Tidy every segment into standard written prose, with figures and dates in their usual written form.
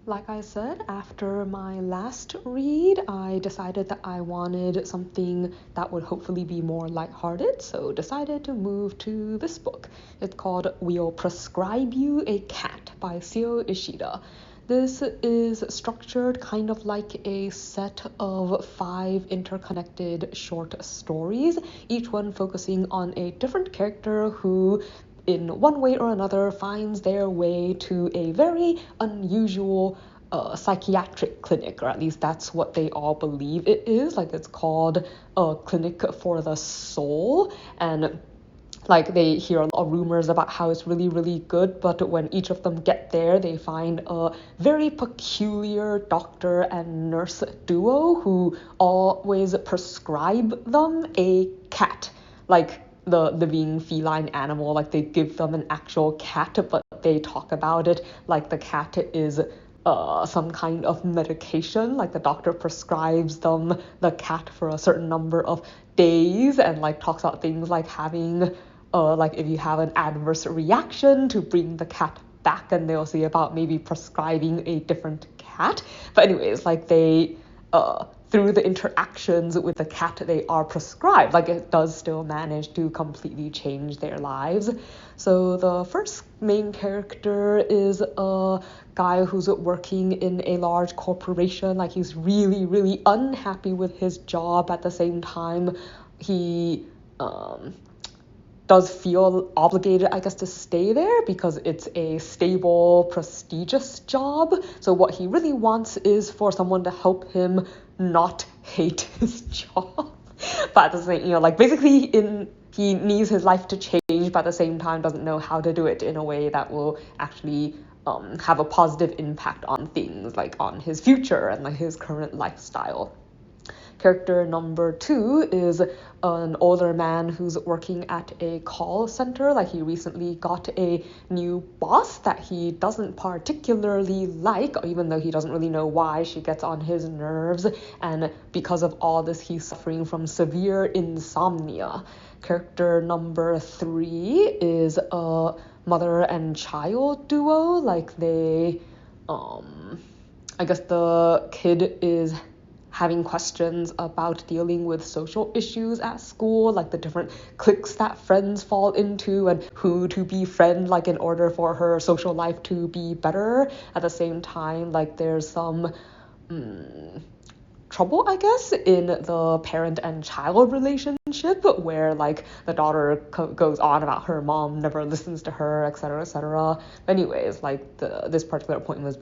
Like I said, after my last read, I decided that I wanted something that would hopefully be more lighthearted, so decided to move to this book. It's called We'll Prescribe You a Cat by Syou Ishida. This is structured kind of like a set of 5 interconnected short stories, each one focusing on a different character who in one way or another finds their way to a very unusual psychiatric clinic, or at least that's what they all believe it is. Like, it's called a clinic for the soul, and like they hear a lot of rumors about how it's really, really good, but when each of them get there, they find a very peculiar doctor and nurse duo who always prescribe them a cat. Like the living feline animal, like they give them an actual cat, but they talk about it like the cat is some kind of medication. Like the doctor prescribes them the cat for a certain number of days, and like talks about things like having like if you have an adverse reaction to bring the cat back, and they'll see about maybe prescribing a different cat. But anyways, like they through the interactions with the cat they are prescribed, like it does still manage to completely change their lives. So the first main character is a guy who's working in a large corporation. Like he's really, really unhappy with his job. At the same time, he does feel obligated, I guess, to stay there because it's a stable, prestigious job. So what he really wants is for someone to help him not hate his job. But at the same, like basically he needs his life to change, but at the same time doesn't know how to do it in a way that will actually have a positive impact on things, like on his future and like his current lifestyle. Character number 2 is an older man who's working at a call center. Like he recently got a new boss that he doesn't particularly like, even though he doesn't really know why. She gets on his nerves, and because of all this, he's suffering from severe insomnia. Character number 3 is a mother and child duo. Like they, I guess the kid is having questions about dealing with social issues at school, like the different cliques that friends fall into and who to befriend, like in order for her social life to be better. At the same time, like there's some trouble, I guess, in the parent and child relationship, where like the daughter goes on about her mom never listens to her, etc., etc. Anyways, like this particular point was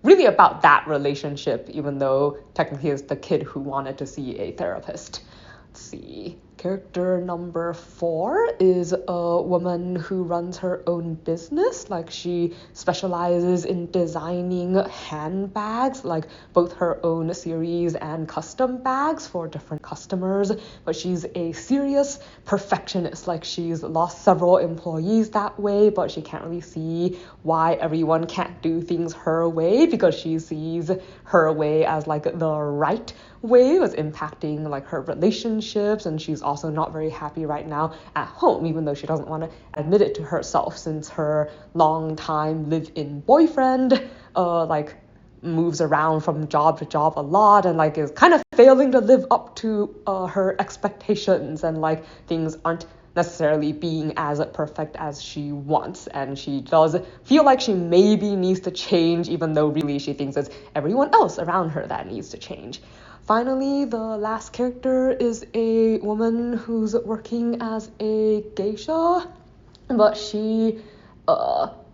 really about that relationship, even though technically it's the kid who wanted to see a therapist. Let's see. Character number 4 is a woman who runs her own business. Like she specializes in designing handbags, like both her own series and custom bags for different customers. But she's a serious perfectionist. Like she's lost several employees that way, but she can't really see why everyone can't do things her way, because she sees her way as like the right way. Was impacting like her relationships, and she's also not very happy right now at home, even though she doesn't want to admit it to herself, since her long-time live-in boyfriend like moves around from job to job a lot, and like is kind of failing to live up to her expectations, and like things aren't necessarily being as perfect as she wants, and she does feel like she maybe needs to change, even though really she thinks it's everyone else around her that needs to change. Finally, the last character is a woman who's working as a geisha, but she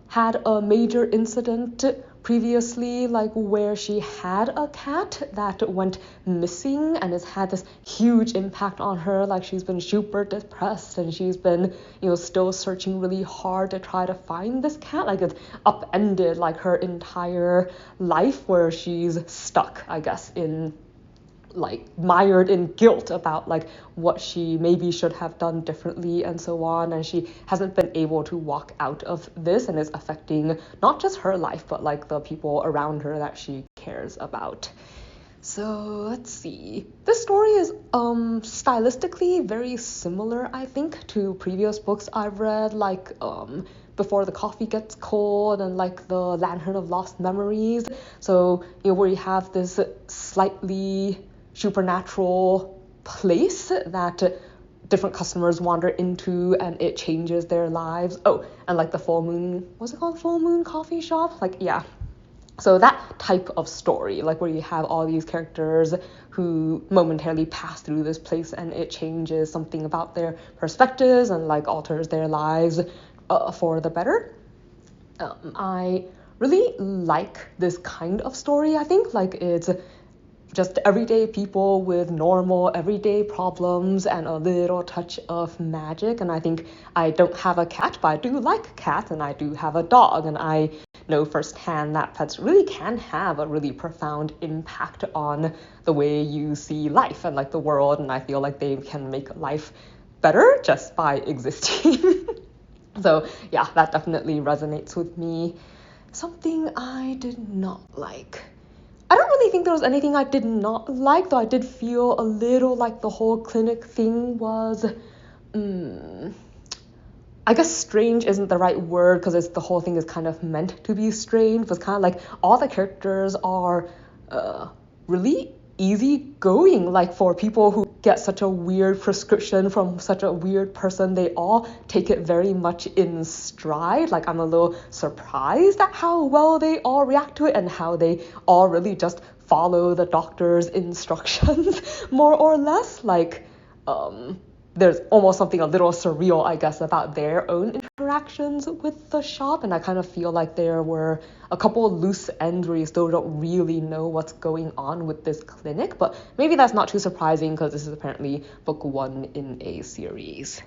had a major incident previously, like where she had a cat that went missing, and it's had this huge impact on her. Like she's been super depressed, and she's been, still searching really hard to try to find this cat. Like it's upended like her entire life, where she's stuck, I guess, in like mired in guilt about like what she maybe should have done differently and so on, and she hasn't been able to walk out of this, and it's affecting not just her life but like the people around her that she cares about. So let's see. This story is stylistically very similar, I think, to previous books I've read, like before the coffee gets cold and like the Lantern of Lost Memories. So, where you have this slightly supernatural place that different customers wander into and it changes their lives. Oh, and like the full moon, what's it called? Full moon coffee shop? Like, yeah. So that type of story, like where you have all these characters who momentarily pass through this place and it changes something about their perspectives and like alters their lives for the better. I really like this kind of story. I think like it's just everyday people with normal everyday problems and a little touch of magic. And I think I don't have a cat, but I do like cats, and I do have a dog, and I know firsthand that pets really can have a really profound impact on the way you see life and like the world, and I feel like they can make life better just by existing. So yeah, that definitely resonates with me. Something I did not like. I don't really think there was anything I did not like, though I did feel a little like the whole clinic thing was, I guess strange isn't the right word because the whole thing is kind of meant to be strange. But it's kind of like all the characters are really easygoing. Like for people who get such a weird prescription from such a weird person, they all take it very much in stride. Like I'm a little surprised at how well they all react to it and how they all really just follow the doctor's instructions more or less. Like there's almost something a little surreal, I guess, about their own interactions with the shop. And I kind of feel like there were a couple of loose ends where you still don't really know what's going on with this clinic. But maybe that's not too surprising because this is apparently book 1 in a series.